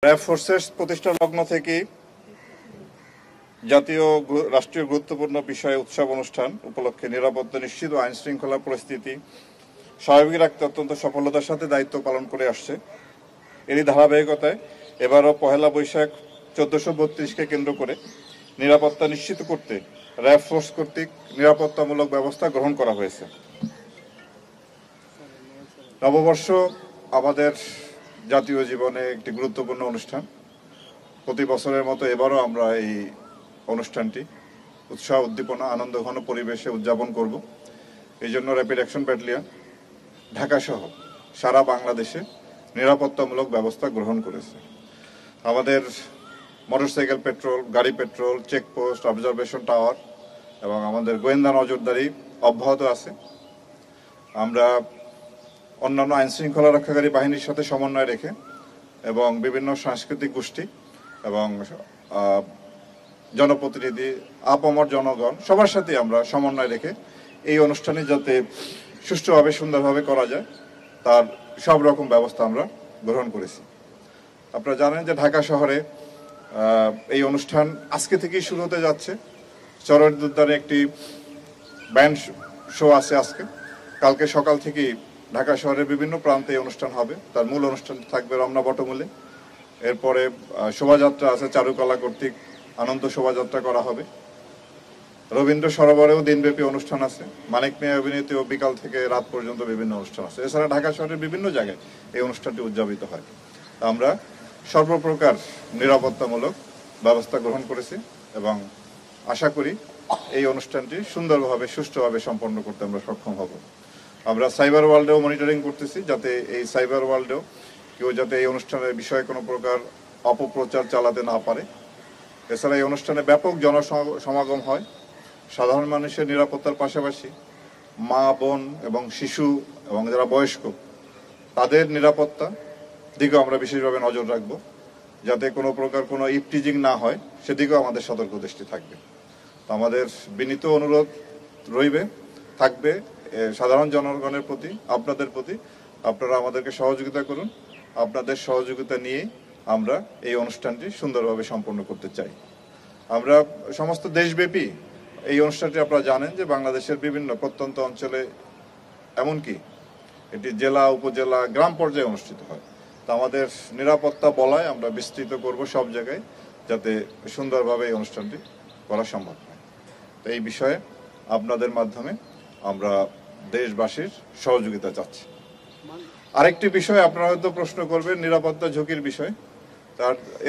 RAB forces প্রতিষ্ঠা লগ্ন থেকে জাতীয় রাষ্ট্রীয় গুরুত্বপূর্ণ বিষয়ে উৎসব অনুষ্ঠান উপলক্ষে নিরাপত্তা নিশ্চিত ও আইন শৃঙ্খলা পরিস্থিতি স্বাভাবিক রাখতে অত্যন্ত সফলতার সাথে দায়িত্ব পালন করে আসছে। এরই ধারাবাহিকতায় এবারও পহেলা বৈশাখ 1432কে কেন্দ্র করে নিরাপত্তা নিশ্চিত করতে র্যাব ফোর্স কর্তৃক নিরাপত্তামূলক ব্যবস্থা গ্রহণ করা হয়েছে। নববর্ষ আমাদের জাতীয় জীবনে একটি গুরুত্বপূর্ণ অনুষ্ঠান। প্রতি বছরের মতো এবারও আমরা এই অনুষ্ঠানটি উৎসাহ উদ্দীপনা আনন্দঘন পরিবেশে উদযাপন করব। এই জন্য র্যাপিড অ্যাকশন ব্যাটালিয়ন ঢাকা সহ সারা বাংলাদেশে নিরাপত্তামূলক ব্যবস্থা গ্রহণ করেছে। আমাদের মোটরসাইকেল পেট্রোল, গাড়ি পেট্রোল, চেকপোস্ট, অবজারভেশন টাওয়ার এবং আমাদের গোয়েন্দা নজরদারি অব্যাহত আছে। আমরা অন্যান্য আইন শৃঙ্খলা রক্ষাকারী বাহিনীর সাথে সমন্বয় রেখে এবং বিভিন্ন সাংস্কৃতিক গোষ্ঠী এবং জনপ্রতিনিধি, আপামর জনগণ সবার সাথে আমরা সমন্বয় রেখে এই অনুষ্ঠানে যাতে সুষ্ঠুভাবে সুন্দরভাবে করা যায় তার সব রকম ব্যবস্থা আমরা গ্রহণ করেছি। আপনারা জানেন যে ঢাকা শহরে এই অনুষ্ঠান আজকে থেকেই শুরু হতে যাচ্ছে। চরণী উদ্যানে একটি ব্যান্ড শো আছে আজকে। কালকে সকাল থেকেই ঢাকা শহরের বিভিন্ন প্রান্তে এই অনুষ্ঠান হবে। তার মূল অনুষ্ঠান থাকবে রমনা বটমূলে। এরপরে শোভাযাত্রা আছে, চারুকলা কর্তৃক আনন্দ শোভাযাত্রা করা হবে। রবীন্দ্র সরোবরেও দিনব্যাপী অনুষ্ঠান আছে। মানিক মিয়া অভিনীতিও বিকাল থেকে রাত পর্যন্ত বিভিন্ন অনুষ্ঠান আছে। এছাড়া ঢাকা শহরের বিভিন্ন জায়গায় এই অনুষ্ঠানটি উদযাপিত হয়। আমরা সর্বপ্রকার নিরাপত্তামূলক ব্যবস্থা গ্রহণ করেছি এবং আশা করি এই অনুষ্ঠানটি সুন্দরভাবে সুষ্ঠুভাবে সম্পন্ন করতে আমরা সক্ষম হব। আমরা সাইবার ওয়ার্ল্ডেও মনিটরিং করতেছি যাতে এই সাইবার ওয়ার্ল্ডেও কেউ যাতে এই অনুষ্ঠানের বিষয়ে কোনো প্রকার অপপ্রচার চালাতে না পারে। এছাড়া এই অনুষ্ঠানে ব্যাপক জনসমাগম হয়। সাধারণ মানুষের নিরাপত্তার পাশাপাশি মা, বোন এবং শিশু এবং যারা বয়স্ক তাদের নিরাপত্তা দিকেও আমরা বিশেষভাবে নজর রাখব যাতে কোনো প্রকার কোনো ইপটিজিং না হয়, সেদিকেও আমাদের সতর্ক দৃষ্টি থাকবে। তো আমাদের বিনীত অনুরোধ থাকবে সাধারণ জনগণের প্রতি, আপনাদের প্রতি, আপনারা আমাদেরকে সহযোগিতা করুন। আপনাদের সহযোগিতা নিয়ে আমরা এই অনুষ্ঠানটি সুন্দরভাবে সম্পন্ন করতে চাই। আমরা সমস্ত দেশব্যাপী এই অনুষ্ঠানটি আপনারা জানেন যে বাংলাদেশের বিভিন্ন প্রত্যন্ত অঞ্চলে এমনকি এটি জেলা, উপজেলা, গ্রাম পর্যায়ে অনুষ্ঠিত হয়। তা আমাদের নিরাপত্তা বলয় আমরা বিস্তৃত করব সব জায়গায় যাতে সুন্দরভাবে এই অনুষ্ঠানটি করা সম্ভব হয়। তো এই বিষয়ে আপনাদের মাধ্যমে আমরা দেশবাসীর সহযোগিতা চাচ্ছি। আরেকটি বিষয় আপনারা হয়তো প্রশ্ন করবেন, নিরাপত্তা ঝুঁকির বিষয়।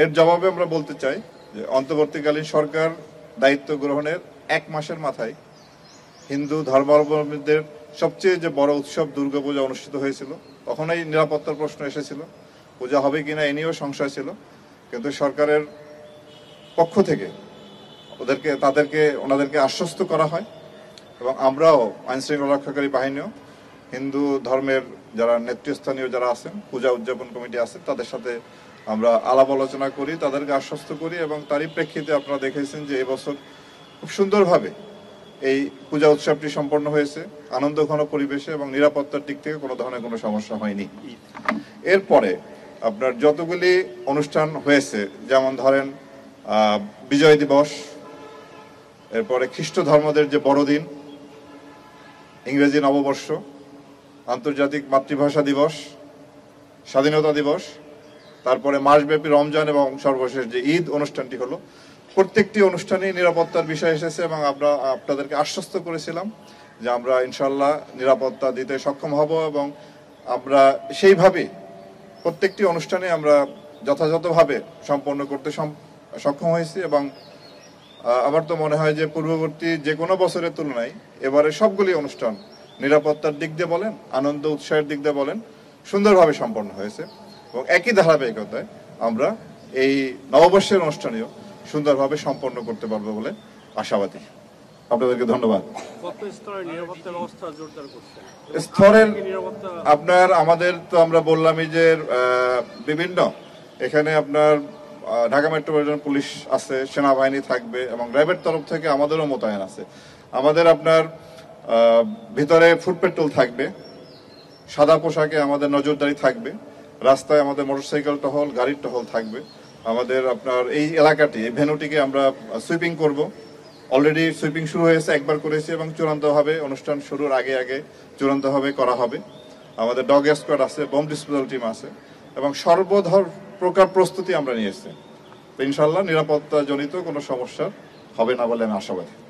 এর জবাবে আমরা বলতে চাই যে অন্তর্বর্তীকালীন সরকার দায়িত্ব গ্রহণের 1 মাসের মাথায় হিন্দু ধর্মাবলম্বীদের সবচেয়ে যে বড় উৎসব দুর্গাপূজা অনুষ্ঠিত হয়েছিল। তখন এই নিরাপত্তার প্রশ্ন এসেছিল, পূজা হবে কিনা এ নিয়েও সংশয় ছিল। কিন্তু সরকারের পক্ষ থেকে ওনাদেরকে আশ্বস্ত করা হয় এবং আমরাও আইন শৃঙ্খলা রক্ষাকারী বাহিনীও হিন্দু ধর্মের যারা নেতৃস্থানীয় যারা আছেন, পূজা উদযাপন কমিটি আছে, তাদের সাথে আমরা আলাপ আলোচনা করি, তাদেরকে আশ্বস্ত করি এবং তারই প্রেক্ষিতে আপনারা দেখেছেন যে এবছর খুব সুন্দরভাবে এই পূজা উৎসবটি সম্পন্ন হয়েছে আনন্দঘন পরিবেশে এবং নিরাপত্তার দিক থেকে কোনো ধরনের কোনো সমস্যা হয়নি। এরপরে আপনার যতগুলি অনুষ্ঠান হয়েছে, যেমন ধরেন বিজয় দিবস, এরপরে খ্রিস্ট ধর্মদের যে বড়দিন, ইংরেজি নববর্ষ, আন্তর্জাতিক মাতৃভাষা দিবস, স্বাধীনতা দিবস, তারপরে মাসব্যাপী রমজান এবং সর্বশেষ যে ঈদ অনুষ্ঠানটি হলো, প্রত্যেকটি অনুষ্ঠানেই নিরাপত্তার বিষয় এসেছে এবং আমরা আপনাদেরকে আশ্বস্ত করেছিলাম যে আমরা ইনশাল্লাহ নিরাপত্তা দিতে সক্ষম হব এবং আমরা সেইভাবেই প্রত্যেকটি অনুষ্ঠানে আমরা যথাযথভাবে সম্পন্ন করতে সক্ষম হয়েছি এবং আমার তো মনে হয় যে পূর্ববর্তী যে কোনো বছরের তুলনায় এবারে সবগুলি অনুষ্ঠান নিরাপত্তার দিক দিয়ে বলেন, আনন্দ উৎসাহের দিক দিয়ে বলেন, সুন্দরভাবে সম্পন্ন হয়েছে এবং একই ধারাবাহিকতায় আমরা এই নববর্ষের অনুষ্ঠানেও সুন্দরভাবে সম্পন্ন করতে পারবো বলে আশাবাদী। আপনাদেরকে ধন্যবাদ। স্তরের আমাদের তো আমরা বললামই যে বিভিন্ন এখানে আপনার ঢাকা মেট্রোপলিটন পুলিশ আছে, সেনাবাহিনী থাকবে এবং র্যাবের তরফ থেকে আমাদেরও মোতায়েন আছে। আমাদের আপনার ভিতরে ফুট পেট্রোল থাকবে, সাদা পোশাকে আমাদের নজরদারি থাকবে রাস্তায় আমাদের মোটরসাইকেল টহল, গাড়ির টহল থাকবে। আমাদের আপনার এই এলাকাটি, এই ভেন্যুটিকে আমরা সুইপিং করব। অলরেডি সুইপিং শুরু হয়েছে, একবার করেছি এবং চূড়ান্তভাবে অনুষ্ঠান শুরুর আগে আগে চূড়ান্তভাবে করা হবে। আমাদের ডগ স্কোয়াড আছে, বোম ডিসপোজাল টিম আছে এবং সর্বধর প্রকার প্রস্তুতি আমরা নিয়েছি। তো ইনশাল্লাহ নিরাপত্তাজনিত কোনো সমস্যা হবে না বলে আমি আশাবাদী।